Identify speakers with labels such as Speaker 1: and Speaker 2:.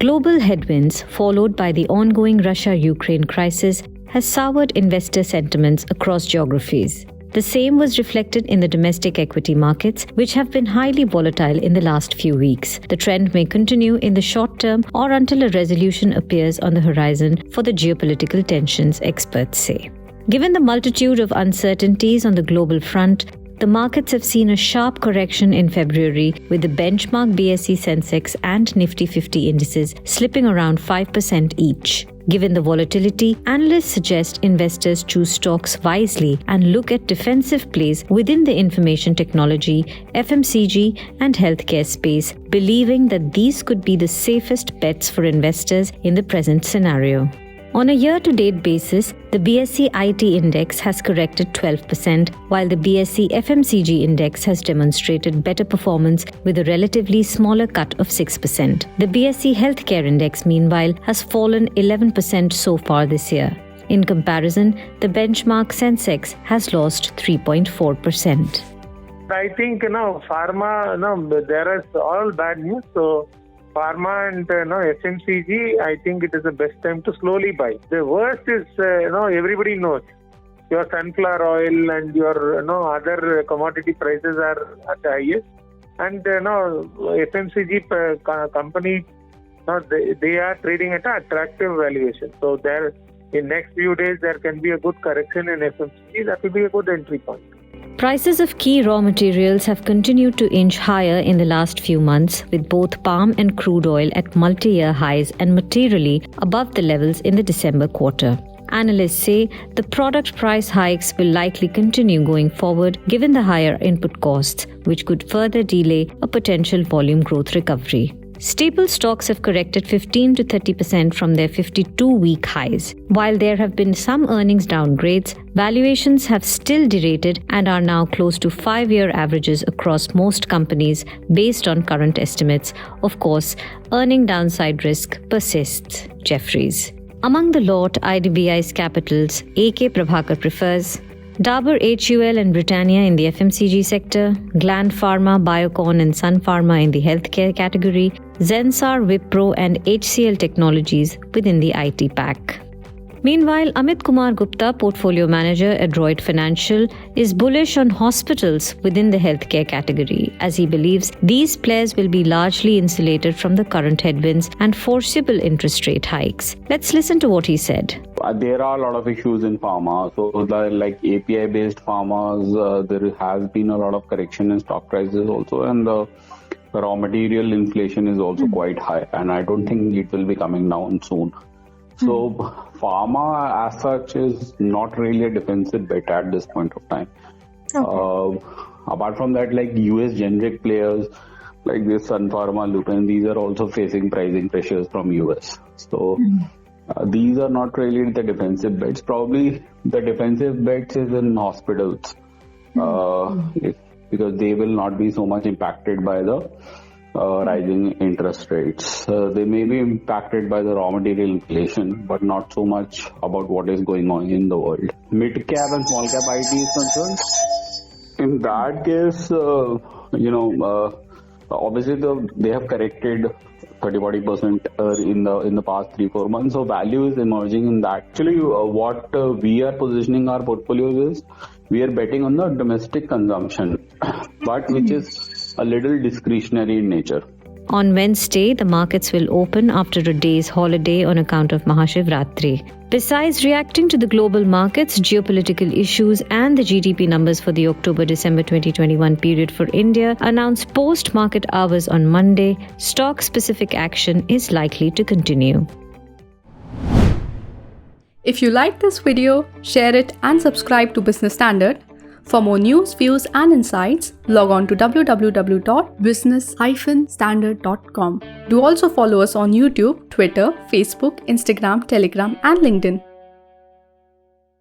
Speaker 1: Global headwinds, followed by the ongoing Russia-Ukraine crisis, has soured investor sentiments across geographies. The same was reflected in the domestic equity markets, which have been highly volatile in the last few weeks. The trend may continue in the short term or until a resolution appears on the horizon for the geopolitical tensions, experts say. Given the multitude of uncertainties on the global front, the markets have seen a sharp correction in February, with the benchmark BSE Sensex and Nifty 50 indices slipping around 5% each. Given the volatility, analysts suggest investors choose stocks wisely and look at defensive plays within the information technology, FMCG, and healthcare space, believing that these could be the safest bets for investors in the present scenario. On a year-to-date basis, the BSE IT index has corrected 12%, while the BSE FMCG index has demonstrated better performance with a relatively smaller cut of 6%. The BSE Healthcare index, meanwhile, has fallen 11% so far this year. In comparison, the benchmark Sensex has lost 3.4%.
Speaker 2: I think, pharma, there is all bad news. So pharma and FMCG, I think it is the best time to slowly buy. The worst is, everybody knows. Your sunflower oil and your other commodity prices are at the highest. And FMCG companies, they are trading at an attractive valuation. So there, in next few days, there can be a good correction in FMCG. That will be a good entry point.
Speaker 1: Prices of key raw materials have continued to inch higher in the last few months, with both palm and crude oil at multi-year highs and materially above the levels in the December quarter. Analysts say the product price hikes will likely continue going forward given the higher input costs, which could further delay a potential volume growth recovery. Staple stocks have corrected 15 to 30% from their 52-week highs. While there have been some earnings downgrades, valuations have still derated and are now close to 5-year averages across most companies based on current estimates. Of course, earning downside risk persists. Jefferies. Among the lot IDBI's capitals, AK Prabhakar prefers Dabur HUL and Britannia in the FMCG sector, Gland Pharma, Biocon and Sun Pharma in the healthcare category, Zensar, Wipro and HCL Technologies within the IT pack. Meanwhile, Amit Kumar Gupta, portfolio manager at Droid Financial, is bullish on hospitals within the healthcare category, as he believes these players will be largely insulated from the current headwinds and foreseeable interest rate hikes. Let's listen to what he said.
Speaker 3: There are a lot of issues in pharma. So like API-based pharmas, there has been a lot of correction in stock prices also, and the raw material inflation is also quite high, and I don't think it will be coming down soon. So pharma as such is not really a defensive bet at this point of time. Okay. Apart from that, like US generic players like this Sun Pharma, Lupin, these are also facing pricing pressures from US. So these are not really the defensive bets. Probably the defensive bets is in hospitals because they will not be so much impacted by the rising interest rates. They may be impacted by the raw material inflation, but not so much about what is going on in the world. Mid-cap and small-cap IT is concerned. In that case, obviously they have corrected 30-40% in the past 3-4 months. So value is emerging in that. Actually, what we are positioning our portfolios is we are betting on the domestic consumption, but which is a little discretionary in nature.
Speaker 1: On Wednesday, the markets will open after a day's holiday on account of Mahashivratri. Besides reacting to the global markets, geopolitical issues and the GDP numbers for the October-December 2021 period for India announced post-market hours on Monday, stock-specific action is likely to continue.
Speaker 4: If you like this video, share it and subscribe to Business Standard. For more news, views and insights, log on to www.business-standard.com. Do also follow us on YouTube, Twitter, Facebook, Instagram, Telegram and LinkedIn.